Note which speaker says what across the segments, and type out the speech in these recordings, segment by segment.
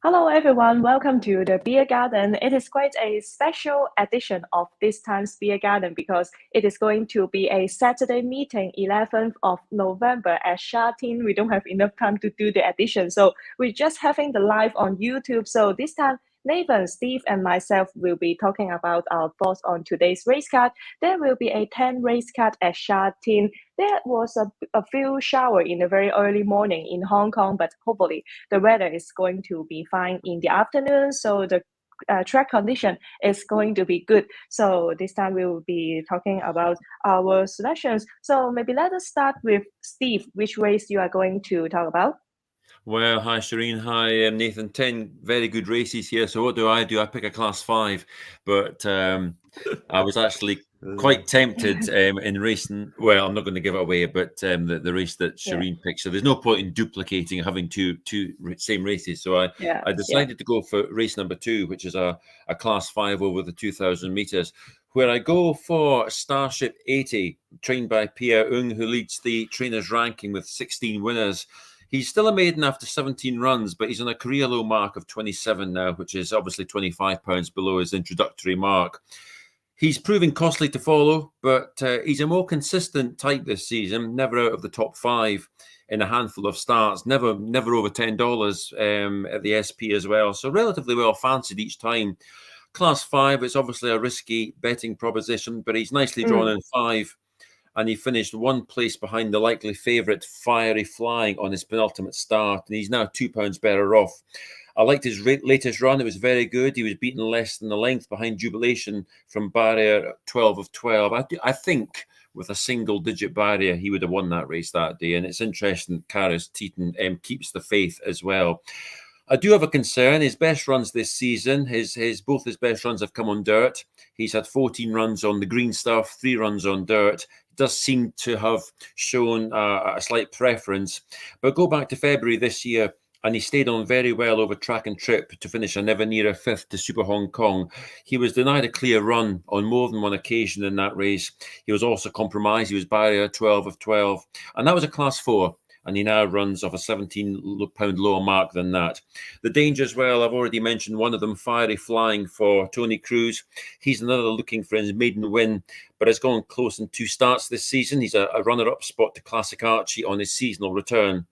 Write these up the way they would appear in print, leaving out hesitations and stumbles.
Speaker 1: Hello, everyone. Welcome to the Beer Garden. It is quite a special edition of this time's Beer Garden because it is going to be a Saturday meeting, 11th of November at Sha Tin. We don't have enough time to do the edition, so we're just having the live on YouTube. So this time, Nathan, Steve, and myself will be talking about our thoughts on today's race card. There will be a 10 race card at Sha Tin. There was a few shower in the very early morning in Hong Kong, but hopefully the weather is going to be fine in the afternoon, so the track condition is going to be good. So this time we will be talking about our selections. So maybe let us start with Steve. Which race you are going to talk about?
Speaker 2: Well, hi Shireen, hi Nathan. 10 very good races here. So what do? I pick a class 5, but I was actually quite tempted in racing. Well, I'm not going to give it away, but the race that
Speaker 1: Yeah,
Speaker 2: Shireen picked. So there's no point in duplicating having two same races. So I
Speaker 1: yeah,
Speaker 2: I
Speaker 1: yeah.
Speaker 2: decided to go for race number 2, which is a class 5 over the 2,000 meters, where I go for Starship 80, trained by Pierre Ung, who leads the trainers' ranking with 16 winners. He's still a maiden after 17 runs, but he's on a career low mark of 27 now, which is obviously 25 pounds below his introductory mark. He's proving costly to follow, but he's a more consistent type this season, never out of the top 5 in a handful of starts, never over $10 at the SP as well. So relatively well fancied each time. Class 5, it's obviously a risky betting proposition, but he's nicely drawn
Speaker 1: Mm.
Speaker 2: in 5, and he finished one place behind the likely favourite Fiery Flying on his penultimate start, and he's now £2 better off. I liked his latest run. It was very good. He was beaten less than the length behind Jubilation from barrier 12 of 12. I think with a single-digit barrier, he would have won that race that day. And it's interesting that Karis Teton keeps the faith as well. I do have a concern. His best runs this season, both his best runs have come on dirt. He's had 14 runs on the green stuff, 3 runs on dirt. Does seem to have shown a slight preference. But go back to February this year, and he stayed on very well over track and trip to finish a never nearer 5th to Super Hong Kong. He was denied a clear run on more than one occasion in that race. He was also compromised. He was barrier 12 of 12, and that was a class 4. And he now runs off a £17 lower mark than that. The dangers, well, I've already mentioned one of them, Fiery Flying for Tony Cruz. He's another looking for his maiden win, but has gone close in 2 starts this season. He's a runner-up spot to Classic Archie on his seasonal return.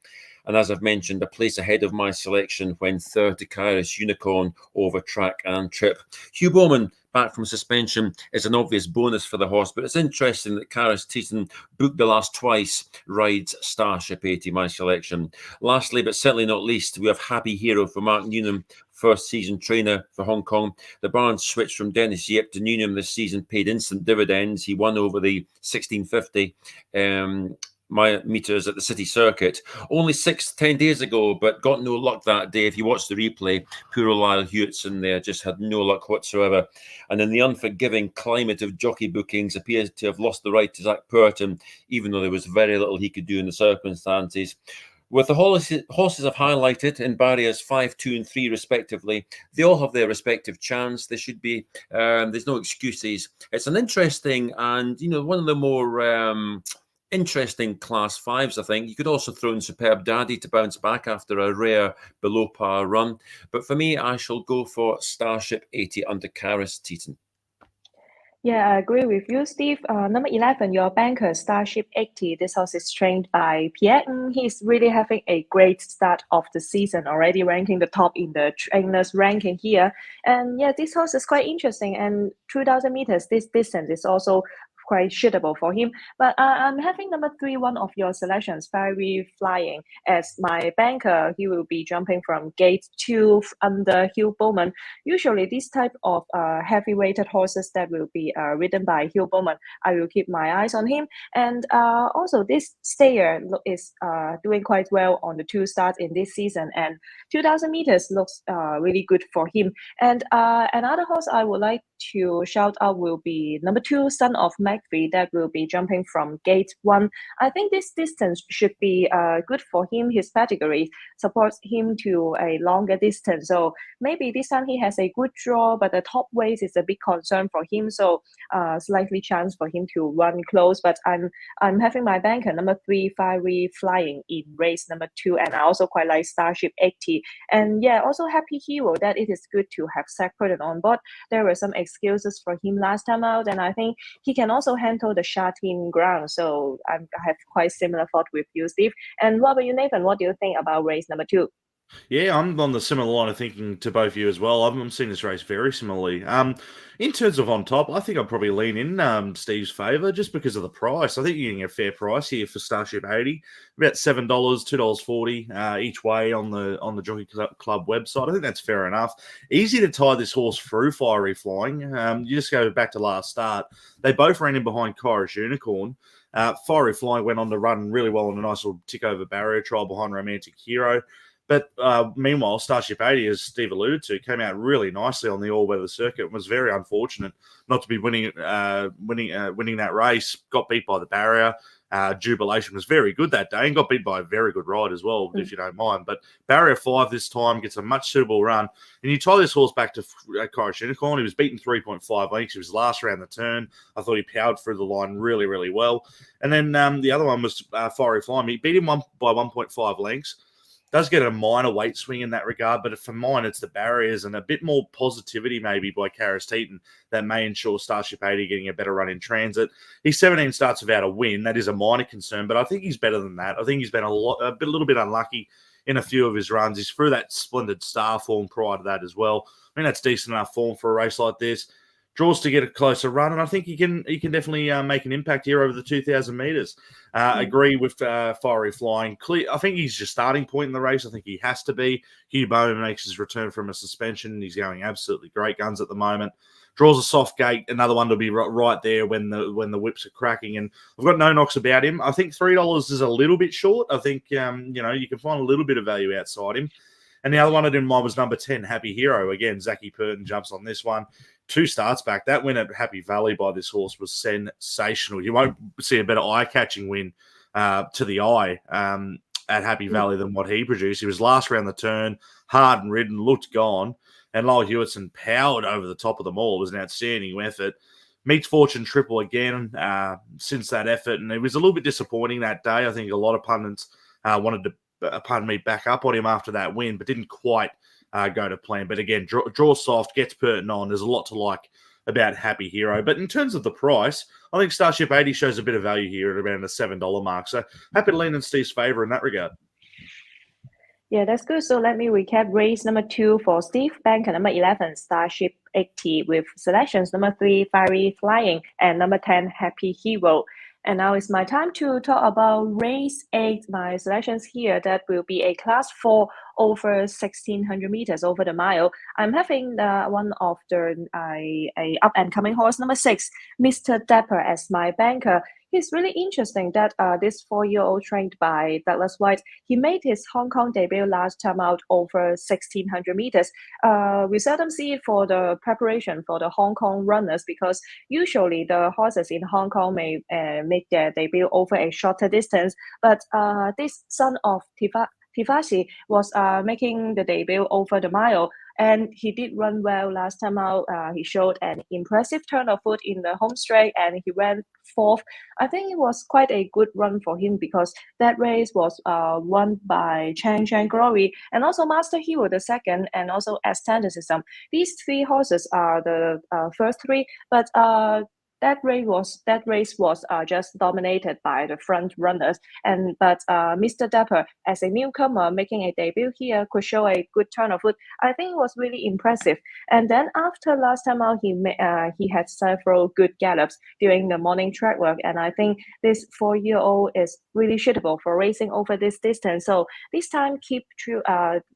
Speaker 2: And as I've mentioned, a place ahead of my selection when third to Kairos Unicorn over track and trip. Hugh Bowman, back from suspension, is an obvious bonus for the horse, but it's interesting that Karis Teton, booked the last twice, rides Starship 80, my selection. Lastly, but certainly not least, we have Happy Hero for Mark Newnham, first season trainer for Hong Kong. The Barnes switch from Dennis Yip to Newnham this season paid instant dividends. He won over the 1650 my meters at the city circuit only 10 days ago, but got no luck that day. If you watch the replay, poor Lyle Hewitson there just had no luck whatsoever. And in the unforgiving climate of jockey bookings, appears to have lost the right to Zach Purton, even though there was very little he could do in the circumstances. With the horses I've highlighted in barriers 5, 2, and 3, respectively, they all have their respective chance. There should be, there's no excuses. It's an interesting and, one of the more interesting class 5s, I think. You could also throw in Superb Daddy to bounce back after a rare below par run. But for me, I shall go for Starship 80 under Karis Teton.
Speaker 1: Yeah, I agree with you, Steve. Number 11, your banker, Starship 80. This horse is trained by Pierre Ng. He's really having a great start of the season, already ranking the top in the trainers' ranking here. And yeah, this horse is quite interesting. And 2,000 meters, this distance is also quite suitable for him. But I'm having number 3, one of your selections, Fiery Flying, as my banker. He will be jumping from gate 2 under Hugh Bowman. Usually, this type of heavy-weighted horses that will be ridden by Hugh Bowman, I will keep my eyes on him. And also, this stayer is doing quite well on the 2 starts in this season, and 2,000 meters looks really good for him. And another horse I would like to shout out will be number 2, Son of Mac 3 that will be jumping from gate 1. I think this distance should be good for him. His pedigree supports him to a longer distance. So maybe this time he has a good draw, but the top weight is a big concern for him. So slightly chance for him to run close. But I'm having my banker number 3, Fiery Flying in race number 2, and I also quite like Starship 80. And yeah, also Happy Hero that it is good to have Zach Purton on board. There were some excuses for him last time out, and I think he can also handle the Sha Tin ground. So I have quite similar thought with you, Steve. And what about you, Nathan? What do you think about race number 2?
Speaker 3: Yeah, I'm on the similar line of thinking to both you as well. I'm seeing this race very similarly. In terms of on top, I think I'd probably lean in Steve's favour just because of the price. I think you're getting a fair price here for Starship 80, about $7, $2.40 each way on the Jockey Club website. I think that's fair enough. Easy to tie this horse through Fiery Flying. You just go back to last start. They both ran in behind Kyrus Unicorn. Fiery Flying went on to run really well in a nice little tick over barrier trial behind Romantic Hero. But meanwhile, Starship 80, as Steve alluded to, came out really nicely on the all-weather circuit and was very unfortunate not to be winning that race. Got beat by the barrier. Jubilation was very good that day and got beat by a very good ride as well, if you don't mind. But barrier 5 this time gets a much suitable run. And you tie this horse back to Kyrus Unicorn. He was beaten 3.5 lengths. He was last around the turn. I thought he powered through the line really, really well. And then the other one was Fiery Flying. He beat him by 1.5 lengths. Does get a minor weight swing in that regard, but for mine, it's the barriers and a bit more positivity maybe by Karis Teton that may ensure Starship 80 getting a better run in transit. He's 17 starts without a win. That is a minor concern, but I think he's better than that. I think he's been a little bit unlucky in a few of his runs. He's through that splendid star form prior to that as well. I mean, that's decent enough form for a race like this. Draws to get a closer run, and I think he can definitely make an impact here over the 2,000 metres. Agree with Fiery Flying. I think he's your starting point in the race. I think he has to be. Hugh Bowman makes his return from a suspension. He's going absolutely great guns at the moment. Draws a soft gate, another one to be right there when the whips are cracking. And I've got no knocks about him. I think $3 is a little bit short. I think you can find a little bit of value outside him. And the other one I didn't mind was number 10, Happy Hero. Again, Zachy Purton jumps on this one. 2 starts back. That win at Happy Valley by this horse was sensational. You won't see a better eye-catching win to the eye at Happy Valley than what he produced. He was last round the turn, hard and ridden, looked gone. And Lyle Hewitson powered over the top of them all. It was an outstanding effort. Meets Fortune Triple again since that effort. And it was a little bit disappointing that day. I think a lot of pundits wanted to back up on him after that win, but didn't quite go to plan. But again, draw soft, gets Purton on. There's a lot to like about Happy Hero. But in terms of the price, I think Starship 80 shows a bit of value here at around the $7 mark. So happy to lean in Steve's favour in that regard.
Speaker 1: Yeah, that's good. So let me recap race number 2 for Steve. Banker number 11, Starship 80 with selections number 3, Fiery Flying, and number 10, Happy Hero. And now it's my time to talk about race 8. My selections here, that will be a class 4 over 1,600 meters over the mile. I'm having one of the a up and coming horse, number 6, Mr. Dapper, as my banker. It's really interesting that this 4-year-old trained by Douglas White, he made his Hong Kong debut last time out over 1,600 meters. We seldom see it for the preparation for the Hong Kong runners because usually the horses in Hong Kong may make their debut over a shorter distance. But this son of Tivasi was making the debut over the mile, and he did run well last time out. He showed an impressive turn of foot in the home straight, and he ran 4th. I think it was quite a good run for him because that race was won by Chang Chang Glory and also Master Hero the second, and also Asceticism. These 3 horses are the first 3, but that race was just dominated by the front runners. But Mr. Dapper, as a newcomer making a debut here, could show a good turn of foot. I think it was really impressive. And then after last time out, he had several good gallops during the morning track work. And I think this 4-year-old is really suitable for racing over this distance. So this time, keep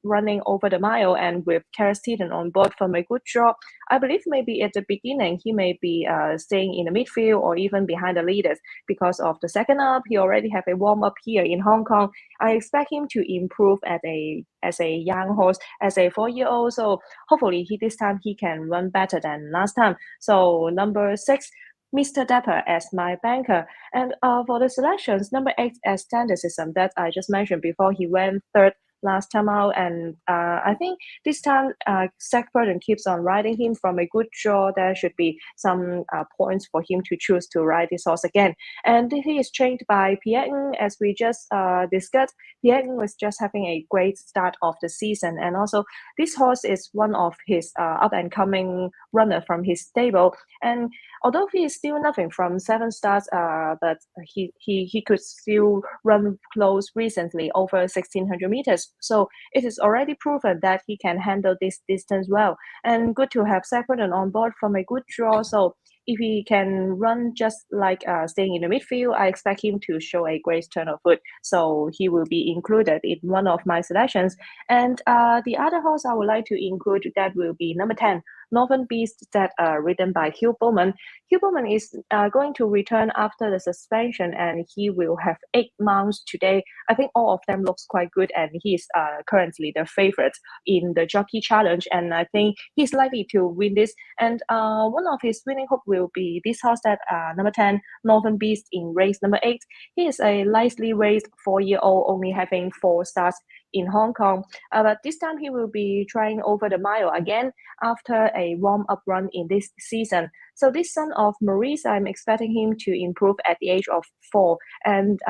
Speaker 1: running over the mile, and with Karis Teton on board from a good draw, I believe maybe at the beginning he may be staying in the midfield or even behind the leaders because of the second up. He already have a warm up here in Hong Kong. I expect him to improve as a young horse, as a 4-year-old. So hopefully this time he can run better than last time. So number 6. Mr. Dapper as my banker. And for the selections, number 8 as Standardism that I just mentioned before, he went third last time out, and I think this time Zach Burton keeps on riding him from a good draw. There should be some points for him to choose to ride this horse again. And he is trained by Pierre Ng, as we just discussed. Pierre Ng was just having a great start of the season, and also this horse is one of his up and coming runner from his stable. And although he is still nothing from 7 starts, but he could still run close recently over 1600 meters. So it is already proven that he can handle this distance well. And good to have Saffron on board from a good draw. So if he can run just like staying in the midfield, I expect him to show a great turn of foot. So he will be included in one of my selections. And the other horse I would like to include that will be number 10, Northern Beast, that ridden by Hugh Bowman. Hugh Bowman is going to return after the suspension, and he will have 8 mounts today. I think all of them looks quite good, and he is currently the favorite in the Jockey Challenge, and I think he's likely to win this. And one of his winning hope will be this horse that number 10, Northern Beast, in race number 8. He is a lightly raised 4-year-old, only having 4 starts in Hong Kong. But this time he will be trying over the mile again after a warm-up run in this season. So this son of Maurice, I'm expecting him to improve at the age of 4. And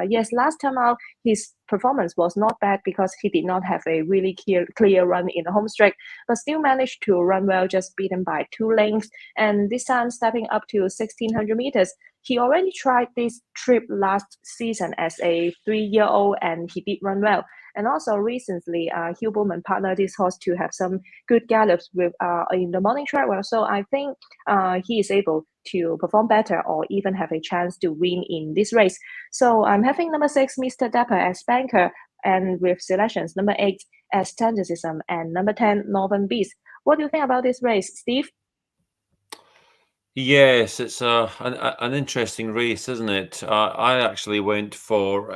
Speaker 1: yes, last time out, his performance was not bad because he did not have a really clear run in the home straight, but still managed to run well, just beaten by 2 lengths. And this time stepping up to 1600 meters. He already tried this trip last season as a 3-year-old, and he did run well. And also recently, Hugh Bowman partnered this horse to have some good gallops with in the morning track. Well, so I think he is able to perform better or even have a chance to win in this race. So I'm having number 6, Mr. Dapper, as banker, and with selections number 8 as Standardism and number 10, Northern Beast. What do you think about this race, Steve?
Speaker 2: Yes, it's an interesting race, isn't it? I actually went for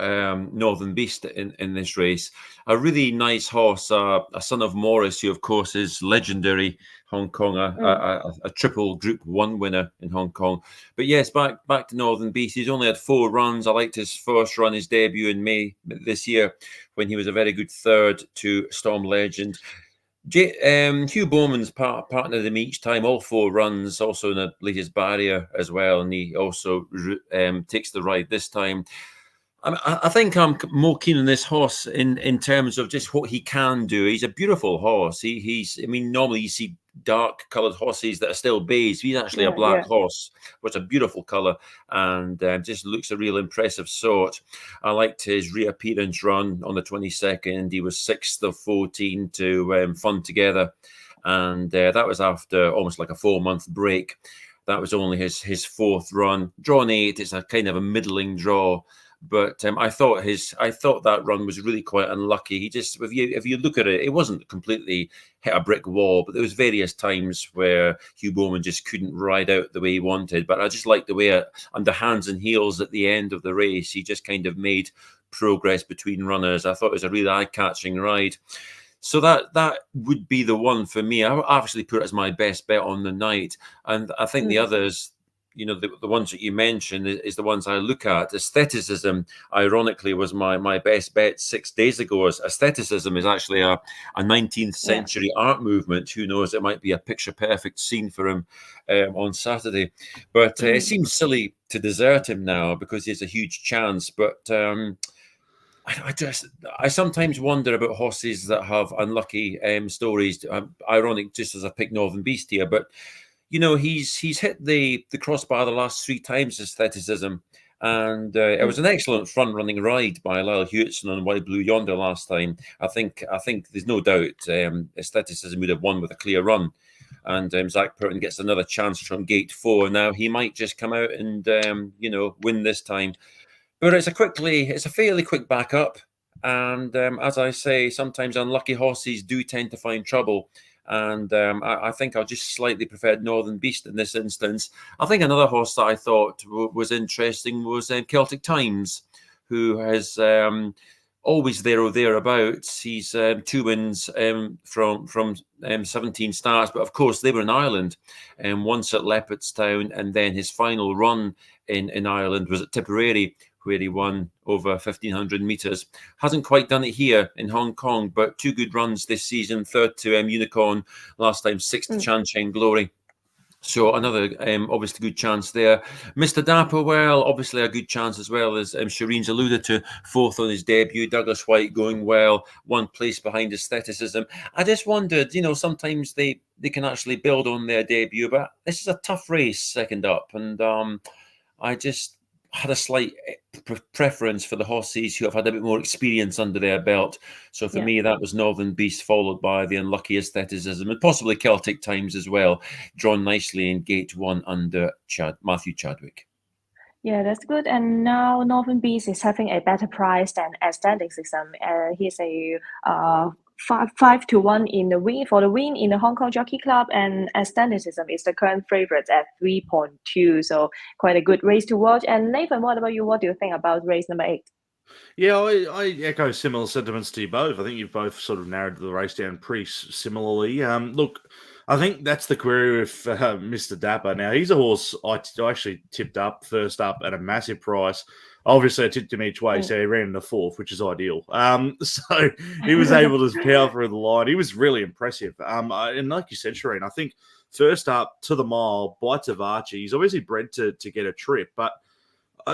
Speaker 2: Northern Beast in this race. A really nice horse, a son of Morris, who of course is legendary Hong Kong, a triple Group 1 winner in Hong Kong. But yes, back to Northern Beast. He's only had 4 runs. I liked his first run, his debut in May this year, when he was a very good third to Storm Legend. Hugh Bowman's partnered him each time, all 4 runs, also in the latest barrier as well, and he also takes the ride this time. I think I'm more keen on this horse in terms of just what he can do. He's a beautiful horse. I mean, normally you see dark coloured horses that are still beige. He's actually a black horse, which is a beautiful colour, and just looks a real impressive sort. I liked his reappearance run on the 22nd. He was 6th of 14 to Fun Together, and that was after almost like a 4-month break. That was only his 4th run. Drawn 8. It's a kind of a middling draw. But I thought that run was really quite unlucky. He just, if you look at it, it wasn't completely hit a brick wall, but there was various times where Hugh Bowman just couldn't ride out the way he wanted. But I just liked the way under hands and heels at the end of the race, he just kind of made progress between runners. I thought it was a really eye-catching ride. So that would be the one for me. I obviously put it as my best bet on the night, and I think the others, you know, the ones that you mentioned is the ones I look at. Aestheticism, ironically, was my best bet 6 days ago. As aestheticism is actually a 19th century art movement. Who knows? It might be a picture perfect scene for him on Saturday. But it seems silly to desert him now because he has a huge chance. But I sometimes wonder about horses that have unlucky stories. Ironic, just as I picked Northern Beast here, but you know, he's hit the crossbar the last 3 times, aestheticism, and it was an excellent front running ride by Lyle Hewitson on Wide Blue Yonder last time. I think there's no doubt aestheticism would have won with a clear run, and Zach Purton gets another chance from gate 4. Now he might just come out and win this time, but it's a fairly quick backup, and as I say, sometimes unlucky horses do tend to find trouble. And I think I'll just slightly prefer Northern Beast in this instance. I think another horse that I thought was interesting was Celtic Times, who has always there or thereabouts. He's 2 wins from 17 starts, but of course they were in Ireland, once at Leopardstown, and then his final run in Ireland was at Tipperary, where he won over 1,500 metres. Hasn't quite done it here in Hong Kong, but 2 good runs this season. Third to Unicorn last time, sixth to Chan Cheng Glory. So another obviously good chance there. Mr. Dapper, well, obviously a good chance as well, as Shireen's alluded to. Fourth on his debut. Douglas White going well. 1 place behind aestheticism. I just wondered, sometimes they can actually build on their debut, but this is a tough race second up. And I just had a slight preference for the horses who have had a bit more experience under their belt. So for me, that was Northern Beast, followed by the unlucky aestheticism and possibly Celtic Times as well, drawn nicely in gate 1 under Matthew Chadwick.
Speaker 1: Yeah, that's good. And now Northern Beast is having a better price than aestheticism. He's a 5-1 in the win for the win in the Hong Kong Jockey Club, and aestheticism is the current favorite at 3.2. So quite a good race to watch. And Nathan, what about you? What do you think about race number 8?
Speaker 3: Yeah, I echo similar sentiments to you both. I think you've both sort of narrowed the race down pretty similarly. Look, I think that's the query with Mr. Dapper. Now, he's a horse I actually tipped up first up at a massive price. Obviously, I tipped him each way, so he ran in the fourth, which is ideal. So he was able to power through the line. He was really impressive. And like you said, Shireen, I think first up to the mile, Bites of Archie, he's obviously bred to get a trip, but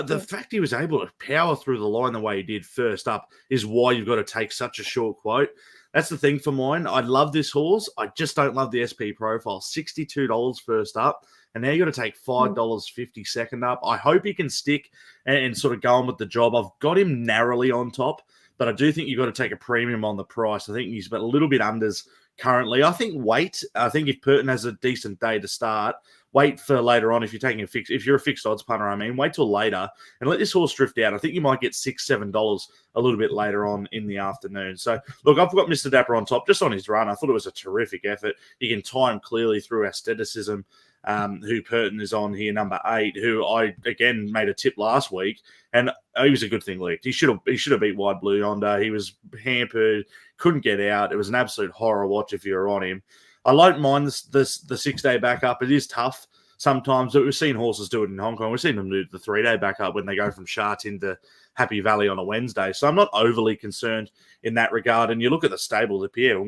Speaker 3: the fact he was able to power through the line the way he did first up is why you've got to take such a short quote. That's the thing for mine. I love this horse. I just don't love the SP profile. $62 first up, and now you got to take $5.50 second up. I hope he can stick and sort of go on with the job. I've got him narrowly on top, but I do think you've got to take a premium on the price. I think he's a little bit unders currently. I think if Purton has a decent day to start, wait for later on if you're a fixed odds punter, wait till later and let this horse drift out. I think you might get $6-7 a little bit later on in the afternoon. So look, I've got Mr. Dapper on top just on his run. I thought it was a terrific effort. You can tie him clearly through aestheticism, who Purton is on here, number 8, who I again made a tip last week, and he was a good thing licked. He should have beat Wide Blue Yonder. He was hampered, couldn't get out. It was an absolute horror watch if you were on him. I don't mind the 6-day backup. It is tough sometimes, but we've seen horses do it in Hong Kong. We've seen them do the 3-day backup when they go from Sha Tin to Happy Valley on a Wednesday. So I'm not overly concerned in that regard. And you look at the stable, the Pierre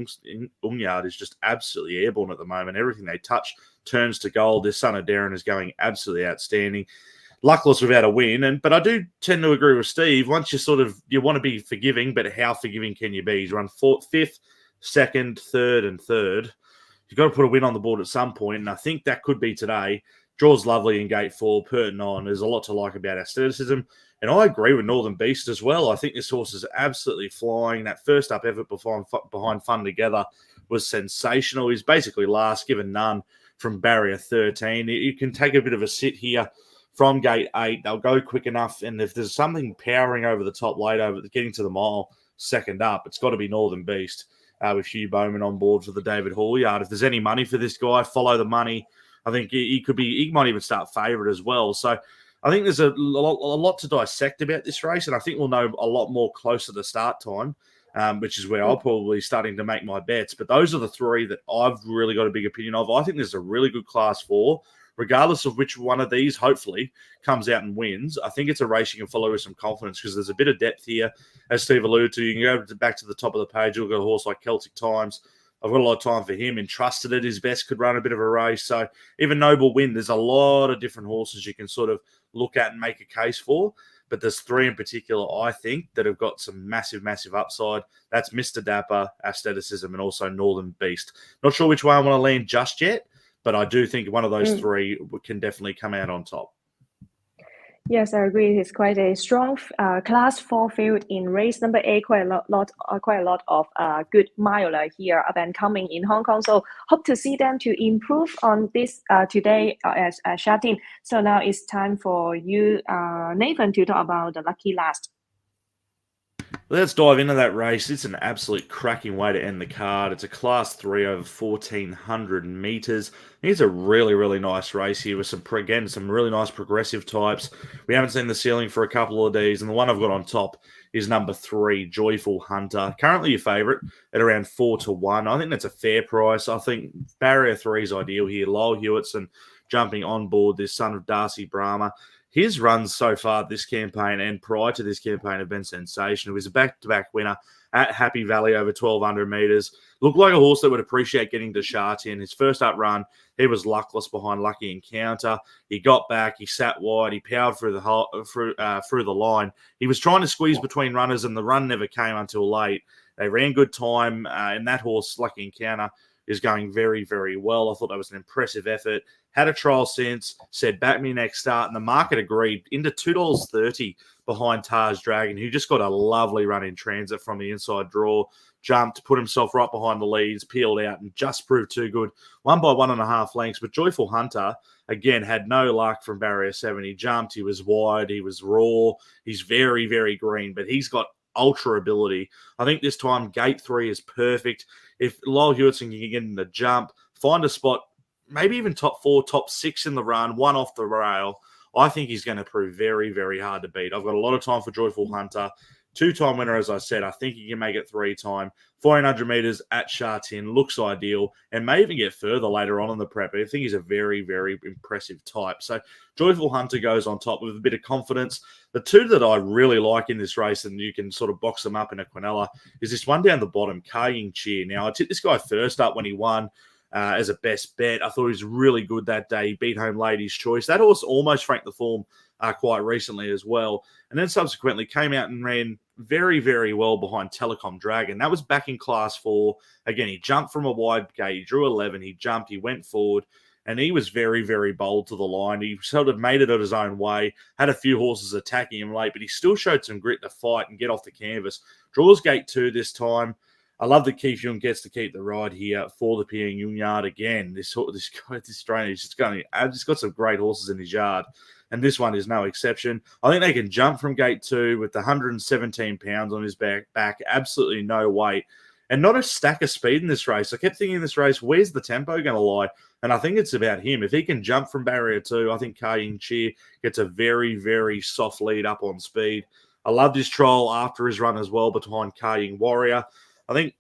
Speaker 3: Ungyard is just absolutely airborne at the moment. Everything they touch turns to gold. This son of Darren is going absolutely outstanding. Luckless without a win, but I do tend to agree with Steve. Once you want to be forgiving, but how forgiving can you be? He's run 5th, 2nd, 3rd, and 3rd. You've got to put a win on the board at some point, and I think that could be today. Draws lovely in gate 4, Purton on. There's a lot to like about aestheticism, and I agree with Northern Beast as well. I think this horse is absolutely flying. That first up effort behind Fun Together was sensational. He's basically last, given none from barrier 13. You can take a bit of a sit here from gate 8. They'll go quick enough, and if there's something powering over the top late, over getting to the mile second up, it's got to be Northern Beast. With Hugh Bowman on board for the David Hall yard. If there's any money for this guy, follow the money. I think he might even start favourite as well. So I think there's a lot to dissect about this race, and I think we'll know a lot more closer to start time, which is where I'll probably starting to make my bets. But those are the 3 that I've really got a big opinion of. I think there's a really good class 4. Regardless of which one of these, hopefully, comes out and wins, I think it's a race you can follow with some confidence because there's a bit of depth here. As Steve alluded to, you can go back to the top of the page, look at a horse like Celtic Times. I've got a lot of time for him. Entrusted at his best, could run a bit of a race. So even Noble Win, there's a lot of different horses you can sort of look at and make a case for. But there's 3 in particular, I think, that have got some massive, massive upside. That's Mr. Dapper, Aestheticism, and also Northern Beast. Not sure which way I want to lean just yet, but I do think one of those 3 can definitely come out on top.
Speaker 1: Yes, I agree. It's quite a strong class 4 field in race number 8. Quite a lot of good miler here up and coming in Hong Kong. So hope to see them to improve on this today as Sha Tin. So now it's time for you, Nathan, to talk about the lucky last.
Speaker 3: Let's dive into that race. It's an absolute cracking way to end the card. It's a class 3 over 1,400 metres. It's a really, really nice race here with some really nice progressive types. We haven't seen the ceiling for a couple of days, and the one I've got on top is number 3, Joyful Hunter. Currently your favourite at around 4-1. I think that's a fair price. I think barrier 3 is ideal here. Lyle Hewitson jumping on board, this son of Darcy Brahma. His runs so far this campaign and prior to this campaign have been sensational. He was a back-to-back winner at Happy Valley over 1,200 metres. Looked like a horse that would appreciate getting to Sha Tin. His first up run, he was luckless behind Lucky Encounter. He got back, he sat wide, he powered through the line. He was trying to squeeze between runners, and the run never came until late. They ran good time, and that horse, Lucky Encounter, is going very, very well. I thought that was an impressive effort. Had a trial since, said back me next start, and the market agreed into $2.30 behind Taj Dragon, who just got a lovely run in transit from the inside draw, jumped, put himself right behind the leads, peeled out, and just proved too good. Won by 1.5 lengths, but Joyful Hunter, again, had no luck from barrier 7. He jumped, he was wide, he was raw, he's very, very green, but he's got ultra ability. I think this time gate 3 is perfect. If Lyle Hewitson can get in the jump, find a spot, maybe even top 4, top 6 in the run, one off the rail, I think he's going to prove very, very hard to beat. I've got a lot of time for Joyful Hunter. 2-time winner, as I said. I think he can make it 3-time. 1,400 metres at Sha Tin looks ideal and may even get further later on in the prep. I think he's a very, very impressive type. So Joyful Hunter goes on top with a bit of confidence. The two that I really like in this race, and you can sort of box them up in a quinella, is this one down the bottom, Kaying Cheer. Now, I tipped this guy first up when he won as a best bet. I thought he was really good that day. He beat home Ladies' Choice. That horse almost franked the form quite recently as well. And then subsequently came out and ran very, very well behind Telecom Dragon. That was back in class 4. Again, he jumped from a wide gate. He drew 11. He jumped. He went forward. And he was very, very bold to the line. He sort of made it at his own way, had a few horses attacking him late, but he still showed some grit to fight and get off the canvas. Draws gate 2 this time. I love that Keith Young gets to keep the ride here for the Pierre Young yard again. This trainer, he's got some great horses in his yard, and this one is no exception. I think they can jump from gate 2 with the 117 pounds on his back, absolutely no weight, and not a stack of speed in this race. I kept thinking in this race, where's the tempo going to lie? And I think it's about him. If he can jump from barrier 2, I think Kaying Cheer gets a very, very soft lead up on speed. I loved his trial after his run as well behind Kaying Warrior. I think,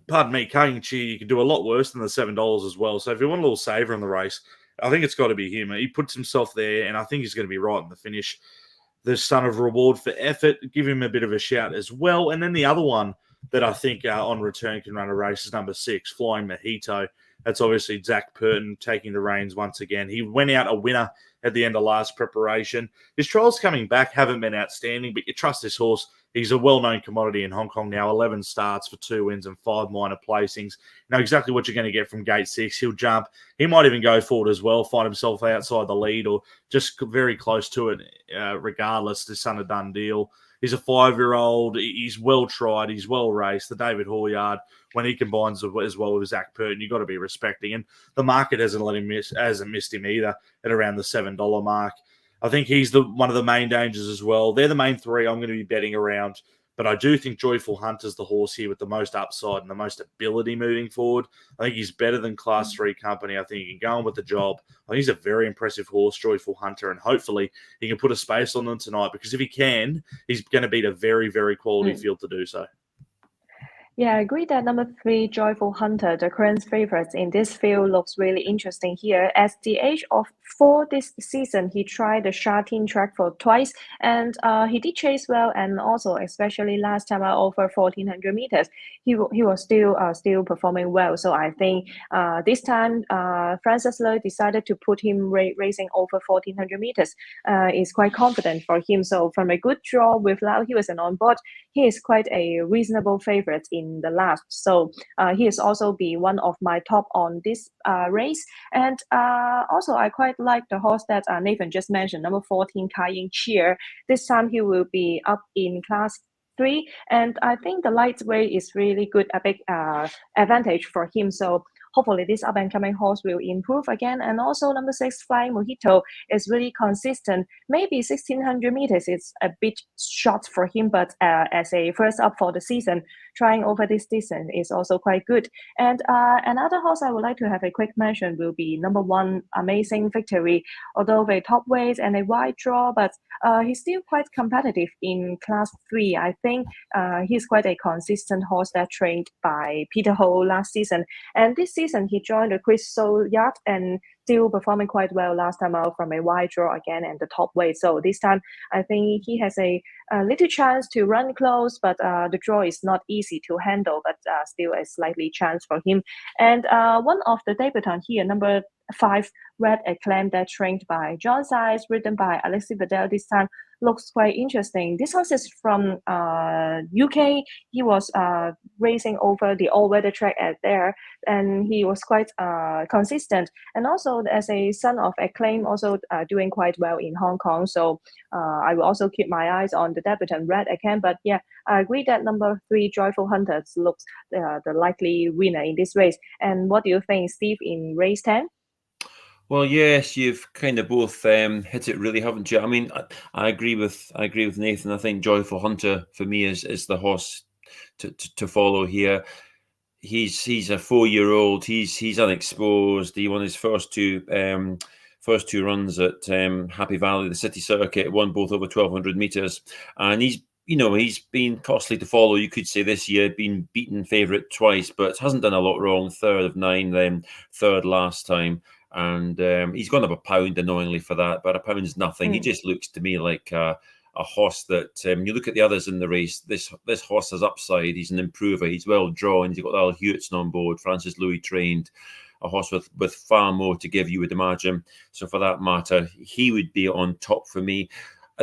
Speaker 3: pardon me, Kaying Cheer, you can do a lot worse than the $7 as well. So if you want a little saver in the race, I think it's got to be him. He puts himself there, and I think he's going to be right in the finish. The son of reward for effort, give him a bit of a shout as well. And then the other one that I think on return can run a race is number 6, Flying Mojito. That's obviously Zach Purton taking the reins once again. He went out a winner at the end of last preparation. His trials coming back haven't been outstanding, but you trust this horse. He's a well-known commodity in Hong Kong now, 11 starts for 2 wins and 5 minor placings. You know exactly what you're going to get from gate 6. He'll jump. He might even go forward as well, find himself outside the lead or just very close to it regardless. This son of done deal. He's a 5-year-old. He's well-tried. He's well-raced. The David Hawlyard, when he combines as well with Zach Purton, you've got to be respecting. And the market hasn't missed him either at around the $7 mark. I think he's one of the main dangers as well. They're the main 3 I'm going to be betting around. But I do think Joyful Hunter's the horse here with the most upside and the most ability moving forward. I think he's better than Class 3 Company. I think he can go on with the job. I think he's a very impressive horse, Joyful Hunter, and hopefully he can put a space on them tonight, because if he can, he's going to beat a very, very quality field to do so.
Speaker 1: Yeah, I agree that number 3, Joyful Hunter, the current favorites in this field, looks really interesting here. At the age of 4 this season, he tried the Sha Tin track for twice, and he did chase well, and also especially last time over 1,400 meters, he was still performing well. So I think this time Francis Lui decided to put him racing over 1,400 meters. Is quite confident for him. So from a good draw with Lau Hewison on board, he is quite a reasonable favorite in the last. So he is also be one of my top on this race. And also I quite like the horse that Nathan just mentioned, number 14, Kaying Cheer. This time he will be up in class 3, and I think the lightweight is really good, a big advantage for him. So hopefully this up and coming horse will improve again. And also number 6, Flying Mojito, is really consistent. Maybe 1600 meters is a bit short for him, but as a first up for the season, trying over this distance is also quite good. And another horse I would like to have a quick mention will be number 1, Amazing Victory. Although a top weight and a wide draw, but he's still quite competitive in Class 3. I think he's quite a consistent horse that trained by Peter Ho last season. And this season he joined the Crystal Yacht and still performing quite well last time out from a wide draw again and the top weight. So this time I think he has a little chance to run close, but the draw is not easy to handle, but still a slightly chance for him. And one of the debutant here, number 5, Red Acclaim, that trained by John Size, written by Alexis Vidal this time, looks quite interesting. This horse is from UK. He was racing over the all-weather track at there, and he was quite consistent. And also, as a son of Acclaim, also doing quite well in Hong Kong. So I will also keep my eyes on the debutant Red Acclaim. But yeah, I agree that number 3, Joyful Hunters, looks the likely winner in this race. And what do you think, Steve, in race 10?
Speaker 2: Well, yes, you've kind of both hit it really, haven't you? I mean, I agree with Nathan. I think Joyful Hunter for me is the horse to follow here. He's a 4-year-old. He's unexposed. He won his first two runs at Happy Valley, the city circuit. Won both over 1200 meters, and he's been costly to follow. You could say this year, been beaten favourite twice, but hasn't done a lot wrong. 3rd of 9, then 3rd last time. And he's gone up a pound, annoyingly, for that, but a pound's nothing. He just looks to me like a horse that you look at the others in the race. This horse has upside. He's an improver. He's well drawn. He's got Al Hewitson on board. Francis Louis trained. A horse with far more to give, you would imagine. So for that matter, he would be on top for me.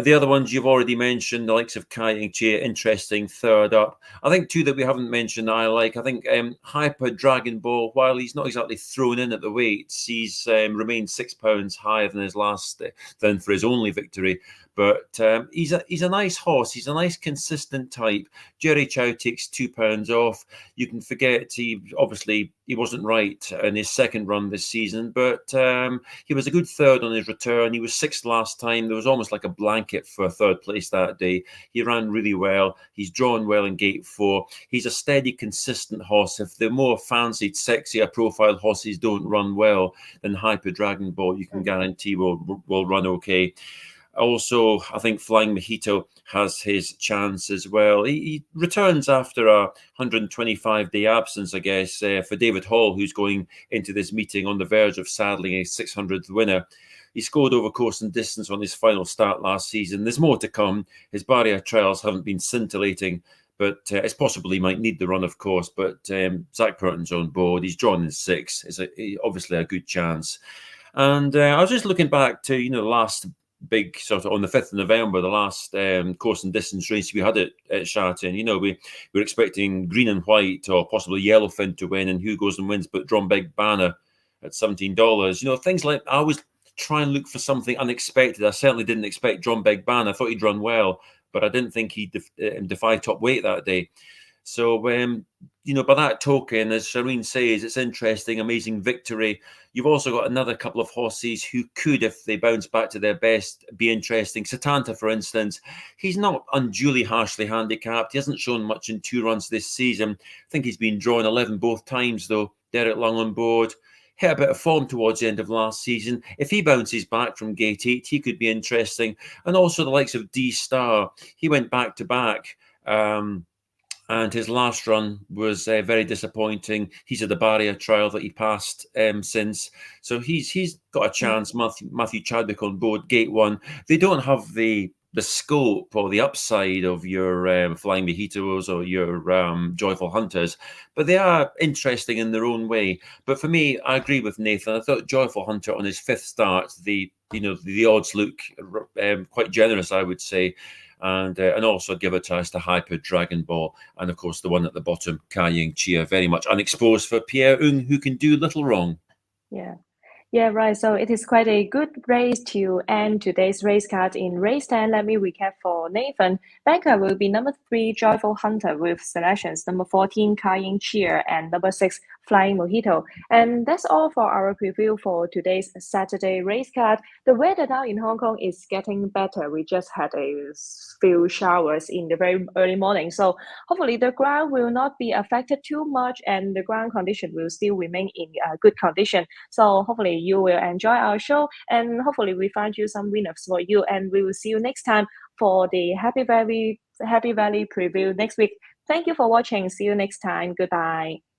Speaker 2: The other ones you've already mentioned, the likes of Kai Chia, interesting, 3rd up. I think 2 that we haven't mentioned I like. I think Hyper Dragon Ball, while he's not exactly thrown in at the weights, he's remained £6 higher than his than for his only victory. But he's a nice horse. He's a nice, consistent type. Jerry Chow takes £2 off. You can forget he wasn't right in his second run this season, but he was a good 3rd on his return. He was 6th last time. There was almost like a blanket for 3rd place that day. He ran really well. He's drawn well in gate 4. He's a steady, consistent horse. If the more fancied, sexier profile horses don't run well, then Hyper Dragon Ball, you can guarantee will run okay. Also, I think Flying Mojito has his chance as well. He returns after a 125-day absence, I guess, for David Hall, who's going into this meeting on the verge of saddling a 600th winner. He scored over course and distance on his final start last season. There's more to come. His barrier trials haven't been scintillating, but it's possible he might need the run, of course. But Zach Purton's on board. He's drawn in 6. It's obviously a good chance. And I was just looking back to, the last big sort of on the 5th of November, the last course and distance race we had at Sha Tin. We were expecting green and white or possibly yellowfin to win, and who goes and wins but Drum Big Banner at $17. Things like I always try and look for something unexpected. I certainly didn't expect Drum Big Banner. I thought he'd run well, but I didn't think he'd defy top weight that day. So, by that token, as Shireen says, it's interesting, Amazing Victory. You've also got another couple of horses who could, if they bounce back to their best, be interesting. Satanta, for instance, he's not unduly harshly handicapped. He hasn't shown much in 2 runs this season. I think he's been drawn 11 both times, though. Derek Long on board. Hit a bit of form towards the end of last season. If he bounces back from gate 8, he could be interesting. And also the likes of D-Star. He went back-to-back. And his last run was very disappointing. He's at the barrier trial that he passed since. So he's got a chance. Matthew Chadwick on board, gate 1. They don't have the scope or the upside of your Flying Mojitos or your Joyful Hunters, but they are interesting in their own way. But for me, I agree with Nathan. I thought Joyful Hunter on his 5th start, the odds look quite generous, I would say. And also give a chance to Hyper Dragon Ball. And of course, the one at the bottom, Kai Chia, very much unexposed for Pierre Ung, who can do little wrong.
Speaker 1: Yeah. Yeah, right. So it is quite a good race to end today's race card. In race 10, let me recap for Nathan. Banker will be number 3, Joyful Hunter, with selections number 14, Kayin Cheer, and number 6, Flying Mojito. And that's all for our preview for today's Saturday race card. The weather now in Hong Kong is getting better. We just had a few showers in the very early morning. So hopefully the ground will not be affected too much and the ground condition will still remain in good condition. So hopefully you will enjoy our show and hopefully we find you some winners for you. And we will see you next time for the Happy Valley preview next week. Thank you for watching. See you next time. Goodbye.